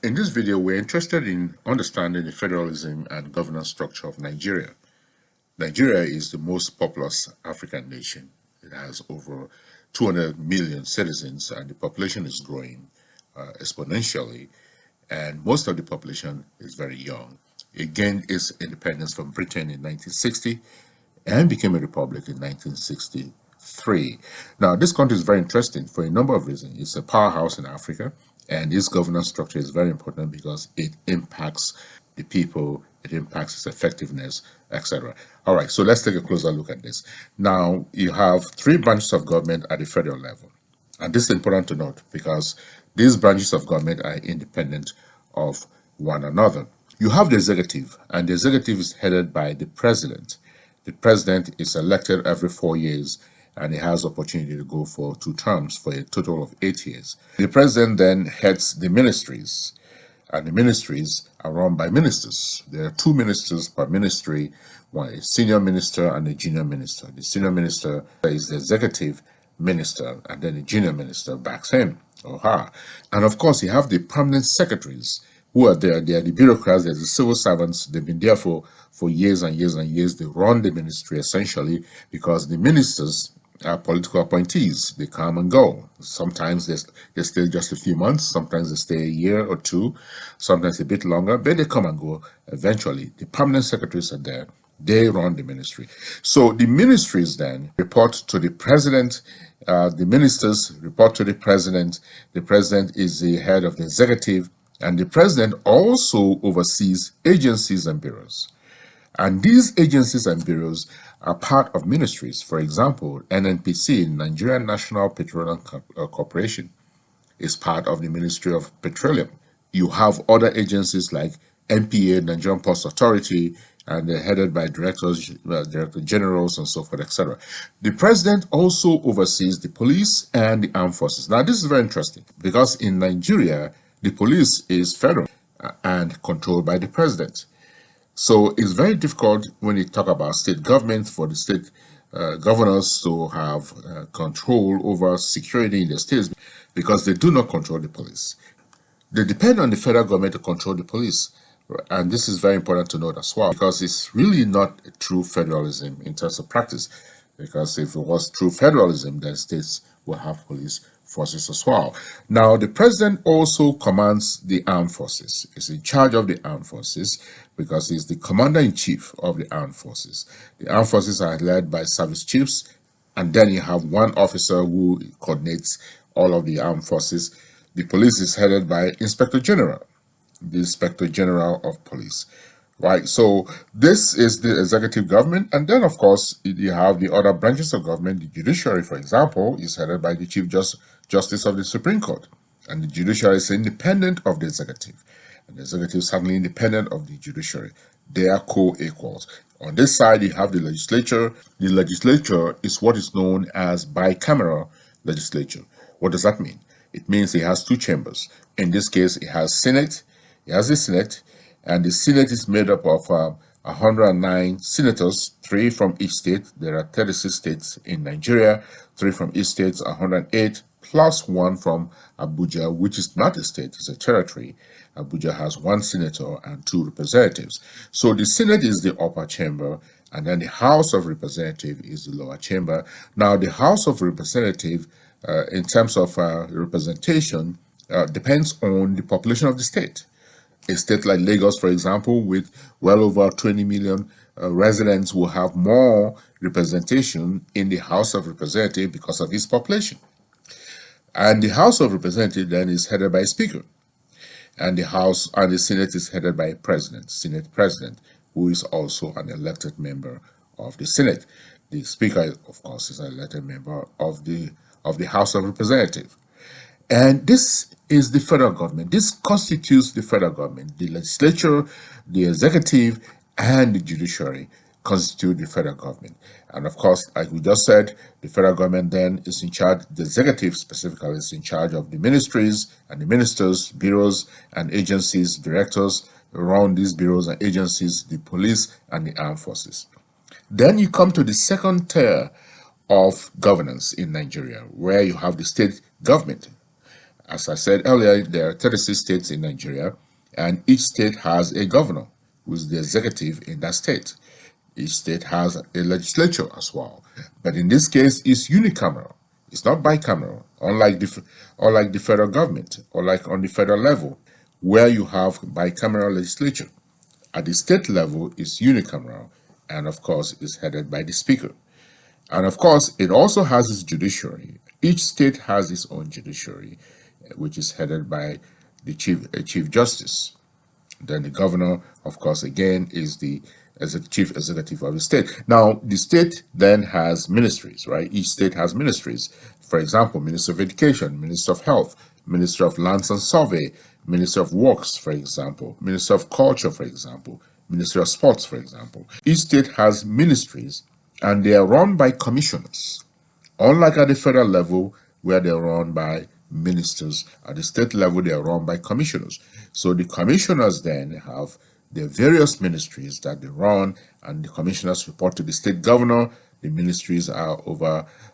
In this video, we're interested in understanding the federalism and governance structure of Nigeria. Nigeria is the most populous African nation. It has over 200 million citizens, and the population is growing exponentially, and most of the population is very young. It gained its independence from Britain in 1960 and became a republic in 1963. Now, this country is very interesting for a number of reasons. It's a powerhouse in Africa, and this governance structure is very important because it impacts the people, it impacts its effectiveness, etc. All right, so let's take a closer look at this. Now, you have three branches of government at the federal level. And this is important to note because these branches of government are independent of one another. You have the executive, and the executive is headed by the president. The president is elected every 4 years, and he has opportunity to go for 2 terms for a total of 8 years. The president then heads the ministries, and the ministries are run by ministers. There are 2 ministers per ministry, one a senior minister and a junior minister. The senior minister is the executive minister, and then the junior minister backs him or her. And of course, you have the permanent secretaries who are there. They are the bureaucrats, they're the civil servants. They've been there for years and years and years. They run the ministry essentially because the ministers are political appointees. They come and go. Sometimes they stay just a few months, sometimes they stay a year or 2, sometimes a bit longer, but they come and go eventually. The permanent secretaries are there. They run the ministry. So the ministries then report to the president. The ministers report to the president. The president is the head of the executive, and the president also oversees agencies and bureaus. And these agencies and bureaus are part of ministries. For example, NNPC, Nigerian National Petroleum Corporation, is part of the Ministry of Petroleum. You have other agencies like NPA, Nigerian Post Authority, and they're headed by directors, director generals, and so forth, etc. The president also oversees the police and the armed forces. Now, this is very interesting because in Nigeria, the police is federal and controlled by the president. So it's very difficult when you talk about state government for the state governors to have control over security in the states because they do not control the police. They depend on the federal government to control the police. And this is very important to note as well, because it's really not a true federalism in terms of practice. Because if it was true federalism, then states will have police forces as well. Now, the president also commands the armed forces. He's in charge of the armed forces because he's the commander-in-chief of the armed forces. The armed forces are led by service chiefs, and then you have one officer who coordinates all of the armed forces. The police is headed by Inspector General, the Inspector General of Police. Right, so this is the executive government, and then of course you have the other branches of government. The judiciary, for example, is headed by the Chief Justice of the Supreme Court, and the judiciary is independent of the executive, and the executive is certainly independent of the judiciary. They are co-equals. On this side, you have the legislature. The legislature is what is known as bicameral legislature. What does that mean? It means it has 2 chambers. In this case, it has Senate. It has the Senate. And the Senate is made up of 109 senators, 3 from each state. There are 36 states in Nigeria, 3 from each state, 108, plus 1 from Abuja, which is not a state, it's a territory. Abuja has 1 senator and 2 representatives. So the Senate is the upper chamber, and then the House of Representatives is the lower chamber. Now, the House of Representatives, in terms of representation, depends on the population of the state. A state like Lagos, for example, with well over 20 million residents, will have more representation in the House of Representatives because of its population. And the House of Representatives then is headed by a speaker. And the House and the Senate is headed by a president, Senate president, who is also an elected member of the Senate. The speaker, of course, is an elected member of the House of Representatives. And this is the federal government. This constitutes the federal government. The legislature, the executive, and the judiciary constitute the federal government. And of course, like we just said, the federal government then is in charge, the executive specifically is in charge of the ministries and the ministers, bureaus and agencies, directors around these bureaus and agencies, the police and the armed forces. Then you come to the second tier of governance in Nigeria, where you have the state government. As I said earlier, there are 36 states in Nigeria, and each state has a governor, who is the executive in that state. Each state has a legislature as well, but in this case, it's unicameral. It's not bicameral, unlike the federal government, or like on the federal level, where you have bicameral legislature. At the state level, it's unicameral, and of course, is headed by the speaker. And of course, it also has its judiciary. Each state has its own judiciary, which is headed by the chief justice. Then the governor, of course, again is the chief executive of the state. Now, the state then has ministries, right? Each state has ministries. For example, Minister of Education, Minister of Health, Minister of Lands and Survey, Minister of Works, for example, Minister of Culture, for example, Minister of Sports, for example. Each state has ministries, and they are run by commissioners. Unlike at the federal level, where they're run by ministers, at the state level, they are run by commissioners. So the commissioners then have their various ministries that they run, and the commissioners report to the state governor. The ministries are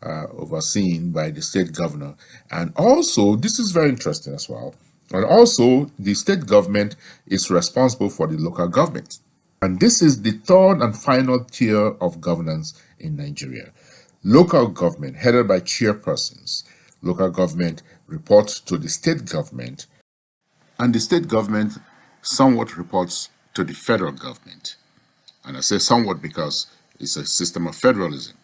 overseen by the state governor. And also, this is very interesting as well, and also the state government is responsible for the local government. And this is the third and final tier of governance in Nigeria. Local government, headed by chairpersons. Local government reports to the state government, and the state government somewhat reports to the federal government. And I say somewhat because it's a system of federalism.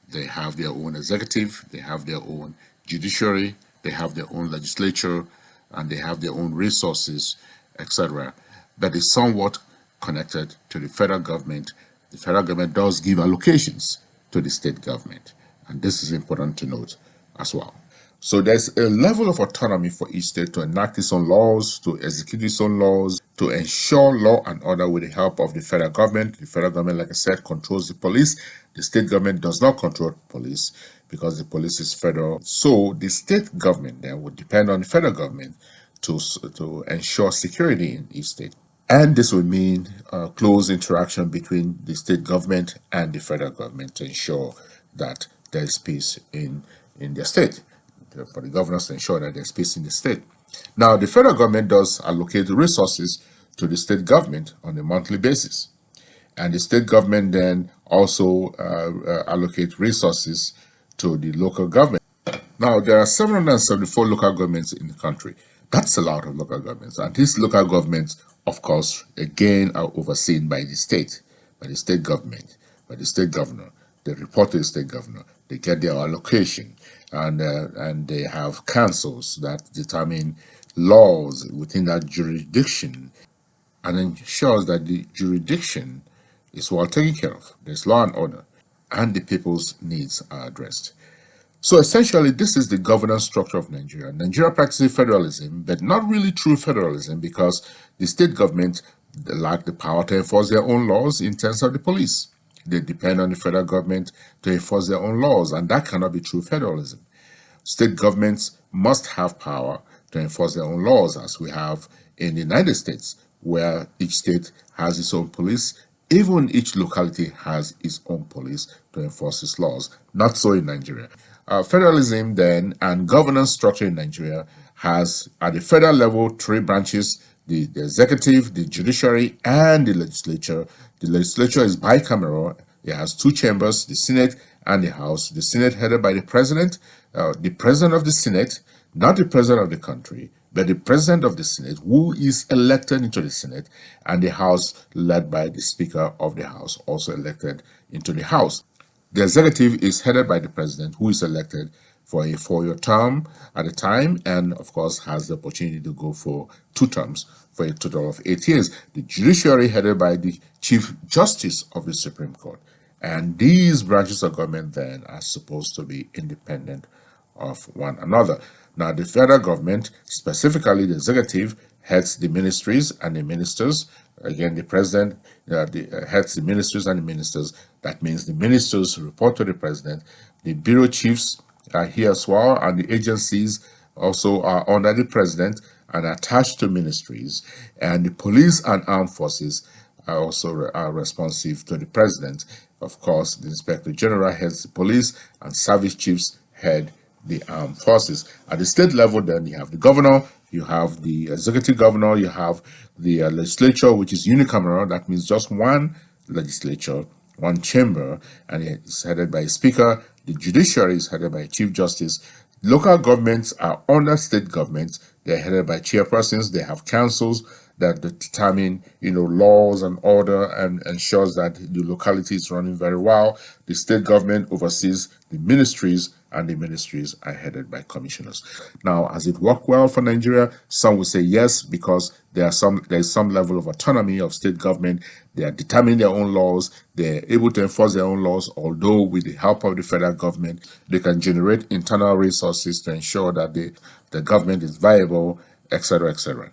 They have their own executive, they have their own judiciary, they have their own legislature, and they have their own resources, etc. That is somewhat connected to the federal government. The federal government does give allocations to the state government, and this is important to note as well. So there's a level of autonomy for each state to enact its own laws, to execute its own laws, to ensure law and order with the help of the federal government. The federal government, like I said, controls the police. The state government does not control the police because the police is federal. So the state government then would depend on the federal government to ensure security in each state. And this would mean close interaction between the state government and the federal government to ensure that there is peace in their state, for the governors to ensure that there's peace in the state. Now, the federal government does allocate resources to the state government on a monthly basis. And the state government then also allocate resources to the local government. Now, there are 774 local governments in the country. That's a lot of local governments. And these local governments, of course, again, are overseen by the state government, by the state governor. They report to the state governor. They get their allocation, and they have councils that determine laws within that jurisdiction and ensures that the jurisdiction is well taken care of. There's law and order, and the people's needs are addressed. So essentially, this is the governance structure of Nigeria. Nigeria practices federalism, but not really true federalism, because the state government lack the power to enforce their own laws in terms of the police. They depend on the federal government to enforce their own laws, and that cannot be true federalism. State governments must have power to enforce their own laws, as we have in the United States, where each state has its own police. Even each locality has its own police to enforce its laws. Not so in Nigeria. Federalism then and governance structure in Nigeria has, at the federal level, three branches: the executive, the judiciary, and the legislature. The legislature is bicameral. It has two chambers, the Senate and the House. The Senate headed by the president of the Senate, not the president of the country, but the president of the Senate, who is elected into the Senate, and the House led by the Speaker of the House, also elected into the House. The executive is headed by the president, who is elected for a 4-year term at a time, and of course has the opportunity to go for 2 terms for a total of 8 years. The judiciary headed by the Chief Justice of the Supreme Court. And these branches of government then are supposed to be independent of one another. Now, the federal government, specifically the executive, heads the ministries and the ministers. Again, the president heads the ministries and the ministers. That means the ministers report to the president. The bureau chiefs are here as well, and the agencies also are under the president and attached to ministries. And the police and armed forces are also responsive to the president. Of course, the inspector general heads the police, and service chiefs head the armed forces. At the state level, then you have the governor, you have the executive governor, you have the legislature, which is unicameral. That means just one legislature, one chamber, and it's headed by a speaker. The judiciary is headed by a chief justice. Local governments are under state governments. They're headed by chairpersons. They have councils that determine, laws and order and ensures that the locality is running very well. The state government oversees the ministries, and the ministries are headed by commissioners. Now, has it worked well for Nigeria? Some will say yes, because there's some level of autonomy of state government. They are determining their own laws. They're able to enforce their own laws, although with the help of the federal government, they can generate internal resources to ensure that the government is viable, etc., etc.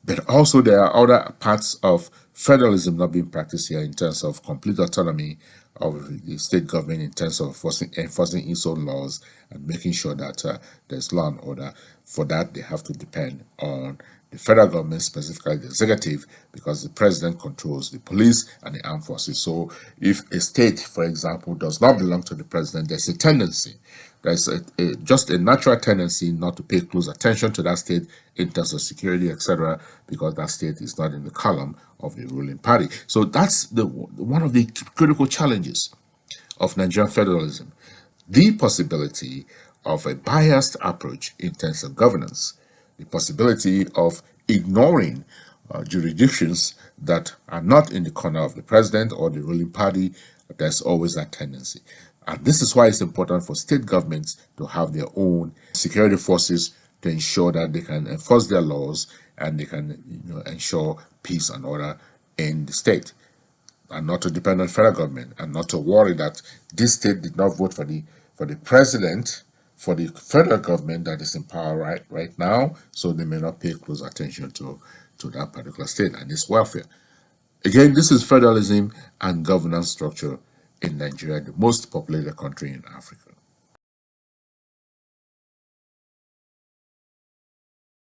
But also there are other parts of federalism not being practiced here in terms of complete autonomy of the state government in terms of enforcing its own laws and making sure that there's law and order. For that, they have to depend on the federal government, specifically the executive, because the president controls the police and the armed forces. So if a state, for example, does not belong to the president, there's a tendency, there's just a natural tendency not to pay close attention to that state in terms of security, etc., because that state is not in the column of the ruling party. So that's one of the critical challenges of Nigerian federalism, the possibility of a biased approach in terms of governance, the possibility of ignoring jurisdictions that are not in the corner of the president or the ruling party. There's always that tendency. And this is why it's important for state governments to have their own security forces to ensure that they can enforce their laws and they can ensure peace and order in the state, and not to depend on federal government, and not to worry that this state did not vote for the president, for the federal government that is in power right now, so they may not pay close attention to that particular state and its welfare. Again, this is federalism and governance structure in Nigeria, the most populated country in Africa.